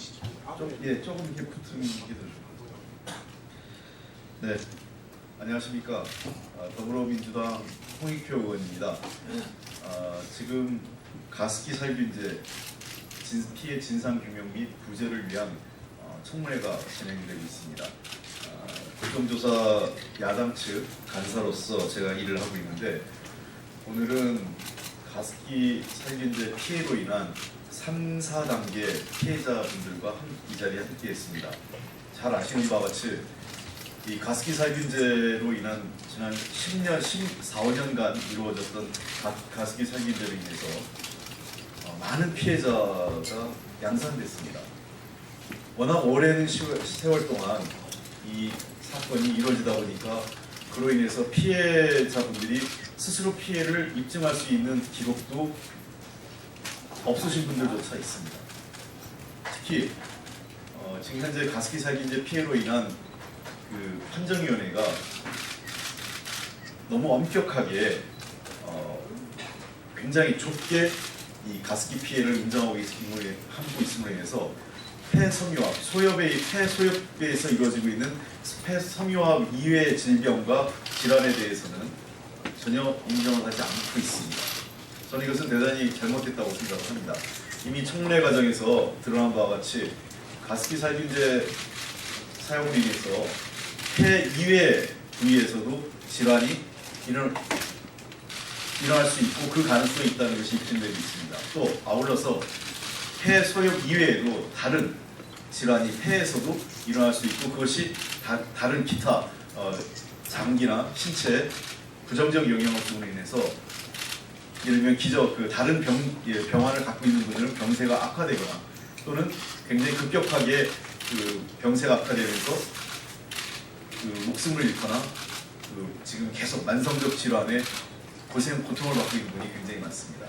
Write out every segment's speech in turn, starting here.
조금 이렇게 붙은 게 더. 네, 안녕하십니까. 더불어민주당 홍익표 의원입니다. 지금 가습기 살균제 피해 진상규명 및 구제를 위한 청문회가 진행되고 있습니다. 국정조사 야당 측 간사로서 제가 일을 하고 있는데, 오늘은 가습기 살균제 피해로 인한 3, 4단계 피해자분들과 이 자리에 함께했습니다. 잘 아시는 바와 같이 이 가습기 살균제로 인한 지난 10년, 14, 5년간 이루어졌던 가습기 살균제로 인해서 많은 피해자가 양산됐습니다. 워낙 오랜 세월 동안 이 사건이 이루어지다 보니까 그로 인해서 피해자분들이 스스로 피해를 입증할 수 있는 기록도 없으신 분들조차 있습니다. 특히 지금 현재 가습기 살균제 피해로 인한 그 판정위원회가 너무 엄격하게 굉장히 좁게 이 가습기 피해를 인정하고 있음으로 인해서 폐섬유압, 폐소엽에서 이루어지고 있는 폐섬유압 이외의 질병과 질환에 대해서는 전혀 인정을 하지 않고 있습니다. 저는 이것은 대단히 잘못됐다고 생각합니다. 이미 청문회 과정에서 드러난 바와 같이 가습기 살균제 사용으로 인해서 폐 이외 부위에서도 질환이 일어날 수 있고 그 가능성이 있다는 것이 입증되고 있습니다. 또 아울러서 폐 소엽 이외에도 다른 질환이 폐에서도 일어날 수 있고, 그것이 다른 기타 장기나 신체에 부정적 영향을 주로 인해서 예를 들면 다른 병환을 갖고 있는 분들은 병세가 악화되거나 또는 굉장히 급격하게 그 병세가 악화되면서 그 목숨을 잃거나 지금 계속 만성적 질환에 고통을 받고 있는 분이 굉장히 많습니다.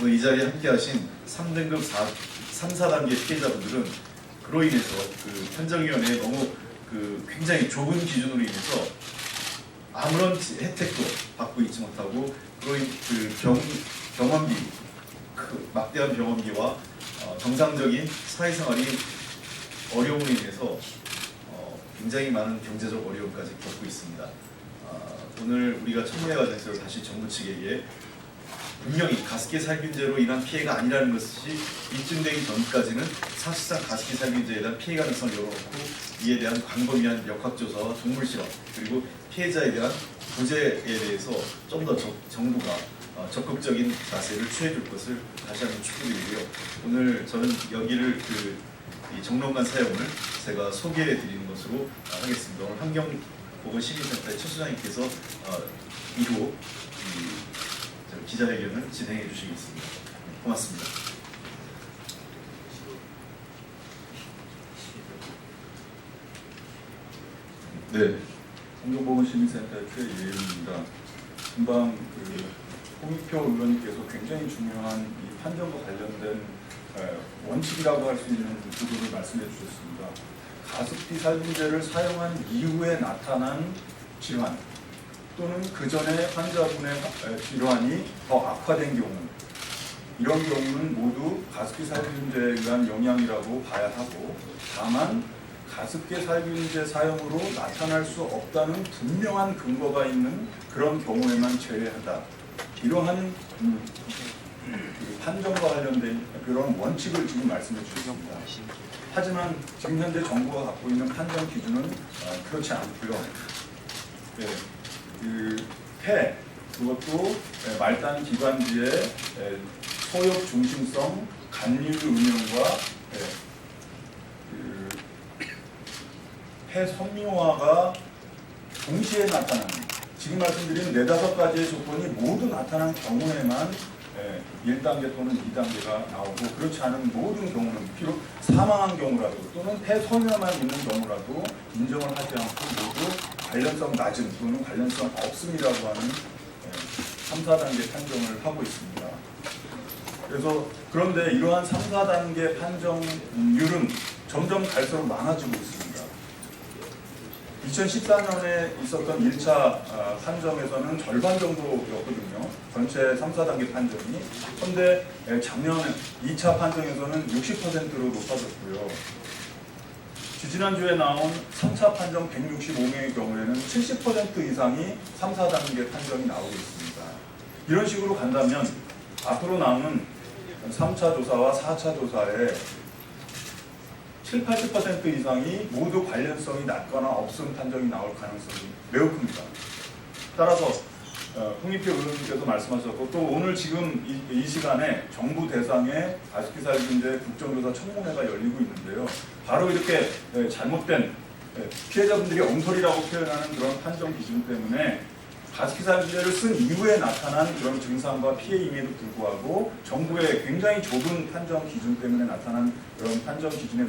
오늘 이 자리에 함께하신 3등급 3, 4단계 피해자분들은 그로 인해서 그 판정위원회에 너무 굉장히 좁은 기준으로 인해서 아무런 혜택도 받고 있지 못하고, 병원비, 막대한 병원비와 정상적인 사회생활이 어려움으로 인해서 굉장히 많은 경제적 어려움까지 겪고 있습니다. 오늘 우리가 청문회 과정에서 다시 정부 측에게 분명히 가습기 살균제로 인한 피해가 아니라는 것이 입증되기 전까지는 사실상 가습기 살균제에 대한 피해 가능성을 열어놓고 이에 대한 광범위한 역학조사와 동물 실험, 그리고 피해자에 대한 구제에 대해서 좀 더 정부가 적극적인 자세를 취해줄 것을 다시 한번 축구드리고요. 오늘 저는 여기를 이 정론관 사용을 제가 소개해드리는 것으로 하겠습니다. 오늘 환경보건시민센터의 최 수장님께서 이후 기자회견을 진행해 주시겠습니다. 고맙습니다. 네, 환경보건시민센터의 최예윤입니다. 금방 홍익표 의원님께서 굉장히 중요한 이 판정과 관련된 원칙이라고 할 수 있는 부분을 말씀해 주셨습니다. 가습기 살균제를 사용한 이후에 나타난 질환 또는 그 전에 환자분의 질환이 더 악화된 경우, 이런 경우는 모두 가습기 살균제에 의한 영향이라고 봐야 하고, 다만 가습기 살균제 사용으로 나타날 수 없다는 분명한 근거가 있는 그런 경우에만 제외한다. 이러한 판정과 관련된 그런 원칙을 지금 말씀해 주셨습니다. 하지만 지금 현재 정부가 갖고 있는 판정 기준은 그렇지 않고요. 폐, 그것도 말단 기관지의 소엽 중심성 간류 운영과 폐 섬유화가 동시에 나타나는, 지금 말씀드린 4-5가지의 조건이 모두 나타난 경우에만 1단계 또는 2단계가 나오고, 그렇지 않은 모든 경우는 비록 사망한 경우라도 또는 폐 섬유화만 있는 경우라도 인정을 하지 않고 모두 관련성 낮은 또는 관련성 없음이라고 하는 3, 4단계 판정을 하고 있습니다. 그런데 이러한 3, 4단계 판정률은 점점 갈수록 많아지고 있습니다. 2014년에 있었던 1차 판정에서는 절반 정도였거든요. 전체 3, 4단계 판정이. 그런데 작년에 2차 판정에서는 60%로 높아졌고요. 지지난주에 나온 3차 판정 165명의 경우에는 70% 이상이 3, 4단계 판정이 나오고 있습니다. 이런 식으로 간다면 앞으로 남은 3차 조사와 4차 조사에 7, 80% 이상이 모두 관련성이 낮거나 없음 판정이 나올 가능성이 매우 큽니다. 따라서 홍익표 의원님께서 말씀하셨고 또 오늘 지금 이 시간에 정부 대상의 가습기살균제 국정조사 청문회가 열리고 있는데요. 바로 이렇게 잘못된 피해자분들이 엉터리라고 표현하는 그런 판정 기준 때문에 가습기살균제를 쓴 이후에 나타난 그런 증상과 피해임에도 불구하고 정부의 굉장히 좁은 판정 기준 때문에 나타난 그런 판정 기준의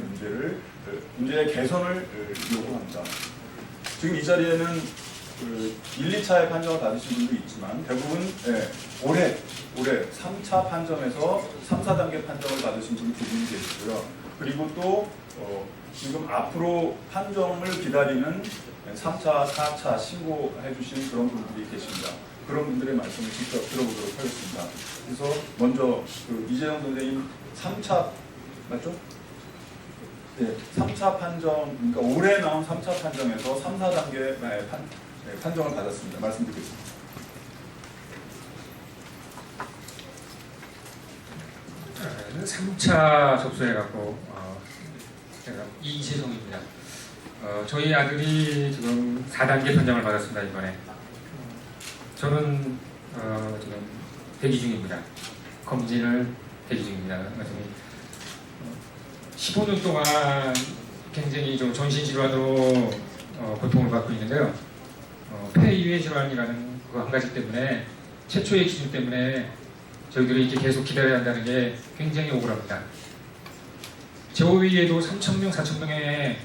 문제의 개선을 요구합니다. 지금 이 자리에는 1, 2차의 판정을 받으신 분도 있지만 대부분 올해 3차 판정에서 3, 4단계 판정을 받으신 분이 두 분이 계시고요. 그리고 또 지금 앞으로 판정을 기다리는 3차, 4차 신고해 주신 그런 분들이 계십니다. 그런 분들의 말씀을 직접 들어보도록 하겠습니다. 그래서 먼저 이재영 선생님 3차 맞죠? 네, 3차 판정, 그러니까 올해 나온 3차 판정에서 3, 4단계 판정을 받았습니다. 말씀 드리겠습니다. 저는 3차 접수해갖고 제가 이재성입니다. 저희 아들이 지금 4단계 판정을 받았습니다. 이번에 저는 지금 대기 중입니다. 검진을 대기 중입니다. 15년 동안 굉장히 좀 전신질환으로 고통을 받고 있는데요. 폐이외 질환이라는 그 한 가지 때문에 최초의 기준 때문에 저희들이 이렇게 계속 기다려야 한다는 게 굉장히 억울합니다. 제호위에도 3,000명, 4,000명의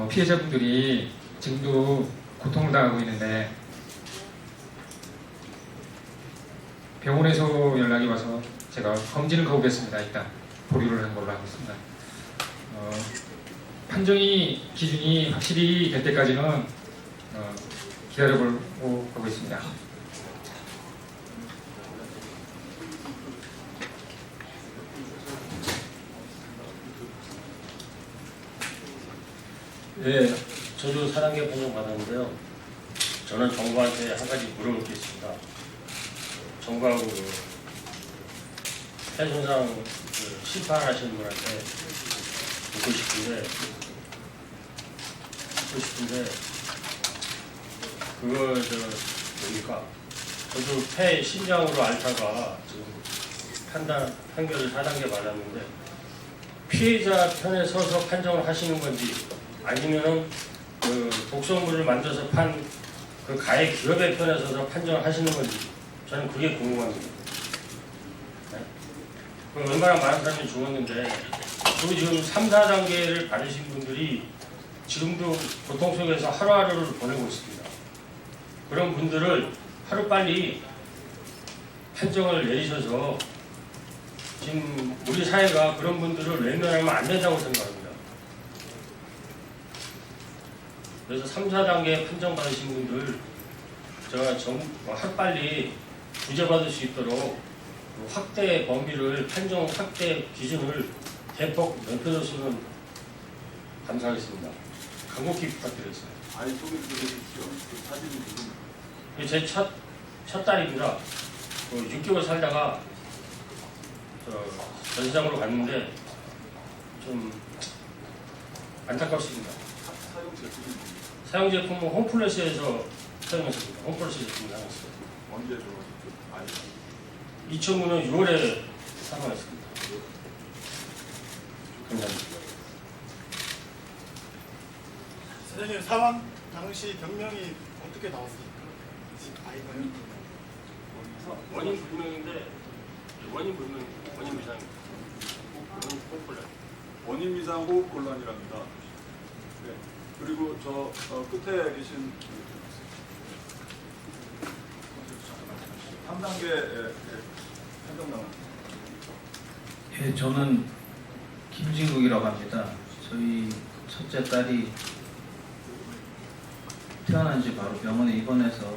피해자분들이 지금도 고통을 당하고 있는데 병원에서 연락이 와서 제가 검진을 가보겠습니다. 일단 보류를 한 걸로 하겠습니다. 판정이 기준이 확실히 될 때까지는 기다려보고 가고 있습니다. 네, 저도 4단계 판정 받았는데요. 저는 정부한테 한 가지 물어볼 게 있습니다. 정부하고 폐손상 심판하시는 분한테 묻고 싶은데 그거 뭡니까? 저도 폐 심장으로 앓다가 지금 판결을 4단계 받았는데 피해자 편에 서서 판정을 하시는 건지 아니면은 그 독성물을 만들어서 판 그 가해 기업의 편에 서서 판정을 하시는 건지 저는 그게 궁금합니다. 네? 얼마나 많은 사람이 죽었는데 그리고 지금 3, 4단계를 받으신 분들이 지금도 고통 속에서 하루하루를 보내고 있습니다. 그런 분들을 하루빨리 판정을 내리셔서 지금 우리 사회가 그런 분들을 외면하면 안 된다고 생각합니다. 그래서 3, 4단계 판정받으신 분들 제가 하루빨리 구제받을 수 있도록 확대 범위를 판정 확대 기준을 대폭 넓혀줬으면 감사하겠습니다. 간곡히 부탁드리겠습니다. 아이 소개 좀 해주십시오. 그 사진이 지금 제 첫 딸입니다. 6개월 살다가 전시장으로 갔는데 좀 안타깝습니다. 사용 제품이 사용 제품은 홈플러스에서 사용했습니다. 홈플러스 제품을 사용했어요. 언제 아이 2009년 6월에 사용했습니다. 감사합니다. 선생님 사망 당시 병명이 어떻게 나왔습니까? 아이가 원인 불명인데 원인 미상입니다. 원인 홈플러스. 원인 미상 호흡 곤란이랍니다. 네. 그리고 저 끝에 계신 3단계 판정 나온 예, 저는 김진국이라고 합니다. 저희 첫째 딸이 태어난 지 바로 병원에 입원해서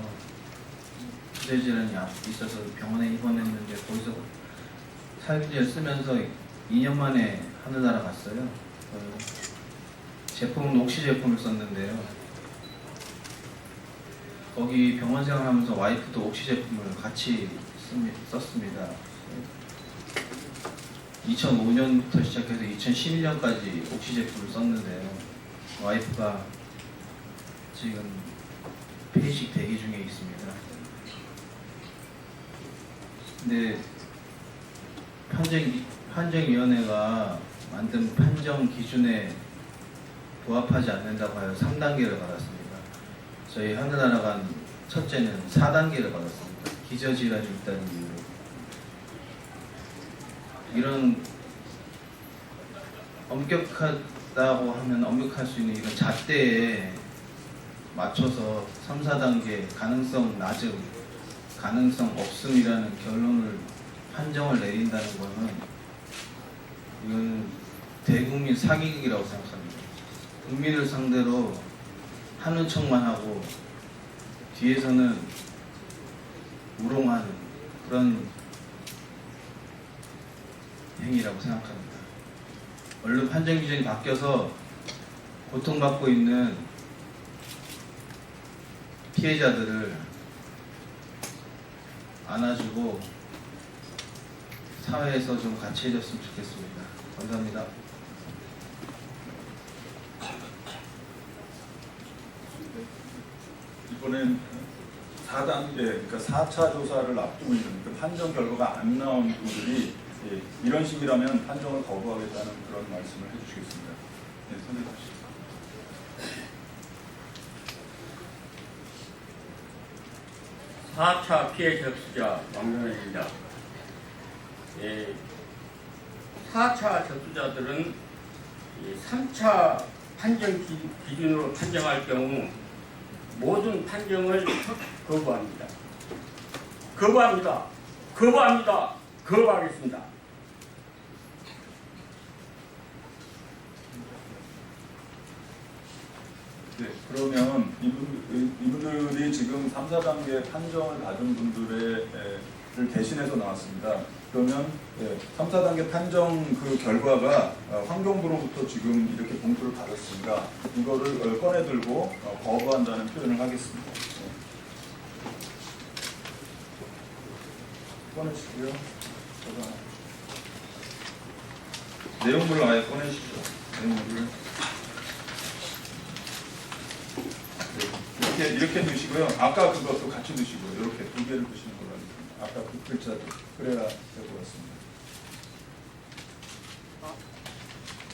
기저질환이 있어서 병원에 입원했는데 거기서 살균제를 쓰면서 2년 만에 하늘나라 갔어요. 제품은 옥시 제품을 썼는데요. 거기 병원 생활하면서 와이프도 옥시 제품을 같이 썼습니다. 2005년부터 시작해서 2011년까지 옥시 제품을 썼는데요. 와이프가 지금 폐이식 대기 중에 있습니다. 근데 판정위원회가 만든 판정 기준에 부합하지 않는다고 하여 3단계를 받았습니다. 저희 하늘나라 간 첫째는 4단계를 받았습니다. 기저질환이 있다는 이유로. 이런 엄격하다고 하면 엄격할 수 있는 이런 잣대에 맞춰서 3, 4단계 가능성 낮음, 가능성 없음이라는 결론을 판정을 내린다는 것은 이건 대국민 사기극이라고 생각합니다. 국민을 상대로 하는 척만 하고 뒤에서는 우롱하는 그런 행위라고 생각합니다. 얼른 판정 기준이 바뀌어서 고통받고 있는 피해자들을 안아주고 사회에서 좀 같이 해줬으면 좋겠습니다. 감사합니다. 이번엔 4단계, 그러니까 4차 조사를 앞두고 있는 그 판정 결과가 안 나온 분들이 이런 식이라면 판정을 거부하겠다는 그런 말씀을 해주시겠습니다. 네, 선생님 하시죠. 4차 피해 접수자 왕명현입니다. 4차 접수자들은 3차 판정 기준으로 판정할 경우 모든 판정을 거부합니다. 거부합니다. 거부합니다. 거부하겠습니다. 네, 그러면 이분들이 지금 3, 4단계 판정을 받은 분들을 대신해서 나왔습니다. 그러면 3, 4단계 판정 그 결과가 환경부로부터 지금 이렇게 봉투를 받았으니까 이거를 꺼내 들고 거부한다는 표현을 하겠습니다. 꺼내시고요. 내용물을 아예 꺼내시죠. 내용물을. 이렇게 드시고요. 아까 그것도 같이 드시고요. 이렇게 두 개를 드시는 걸로 하겠습니다. 아까 그 글자도 그래야 될 것 같습니다.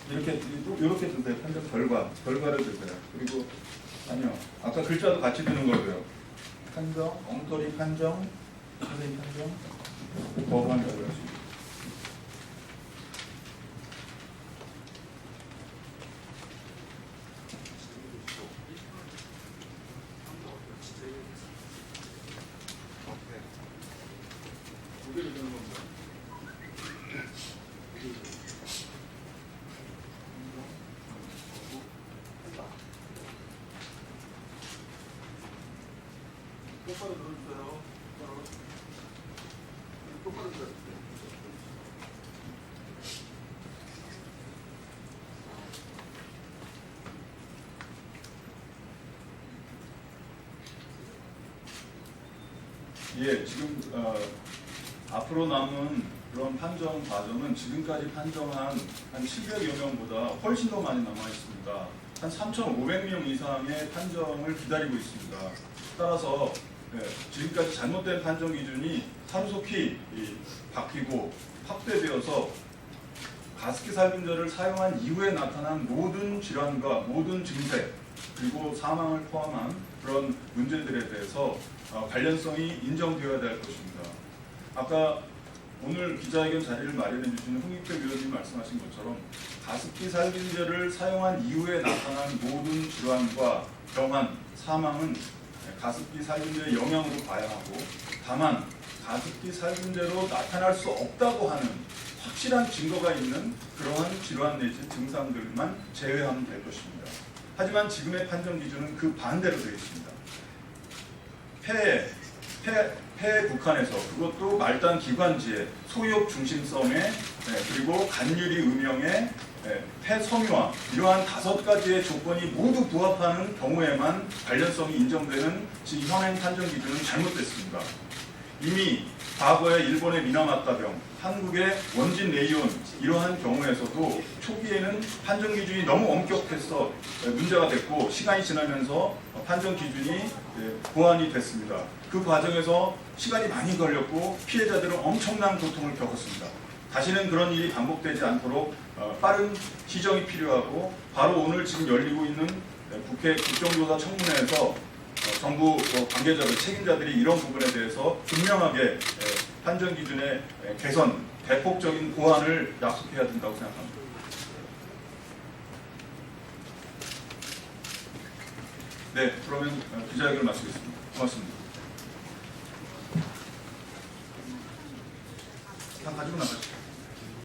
이렇게 드세요. 판정 결과를 드세요. 그리고 아니요. 아까 글자도 같이 드는 거고요. 판정, 엉터리 판정, 선생님 판정, 거부한 결과. 똑바로 들어주세요. 똑바로 들어주세요. 예, 지금 앞으로 남은 그런 판정 과정은 지금까지 판정한 한 10여여 명보다 훨씬 더 많이 남아 있습니다. 한 3,500명 이상의 판정을 기다리고 있습니다. 따라서 지금까지 잘못된 판정 기준이 하루속히 바뀌고 확대되어서 가습기 살균제를 사용한 이후에 나타난 모든 질환과 모든 증세 그리고 사망을 포함한 그런 문제들에 대해서 관련성이 인정되어야 될 것입니다. 아까 오늘 기자회견 자리를 마련해 주신 홍익표 위원님 말씀하신 것처럼 가습기 살균제를 사용한 이후에 나타난 모든 질환과 병환, 사망은 가습기 살균제의 영향으로 봐야 하고 다만 가습기 살균제로 나타날 수 없다고 하는 확실한 증거가 있는 그러한 질환 내지 증상들만 제외하면 될 것입니다. 하지만 지금의 판정 기준은 그 반대로 되어 있습니다. 폐에 국한해서 그것도 말단 기관지에 소욕 중심성에 그리고 간유리 음영에 폐 섬유화 이러한 5가지의 조건이 모두 부합하는 경우에만 관련성이 인정되는 지금 현행 판정 기준은 잘못됐습니다. 이미 과거에 일본의 미나마타병, 한국의 원진 레이온 이러한 경우에서도 초기에는 판정 기준이 너무 엄격해서 문제가 됐고 시간이 지나면서 판정 기준이 보완이 됐습니다. 그 과정에서 시간이 많이 걸렸고 피해자들은 엄청난 고통을 겪었습니다. 다시는 그런 일이 반복되지 않도록 빠른 시정이 필요하고 바로 오늘 지금 열리고 있는 국회 국정조사 청문회에서 정부 관계자들, 책임자들이 이런 부분에 대해서 분명하게 판정 기준의 개선, 대폭적인 보완을 약속해야 된다고 생각합니다. 네, 그러면 기자회견을 마치겠습니다. 고맙습니다. 다 가지고 나가죠.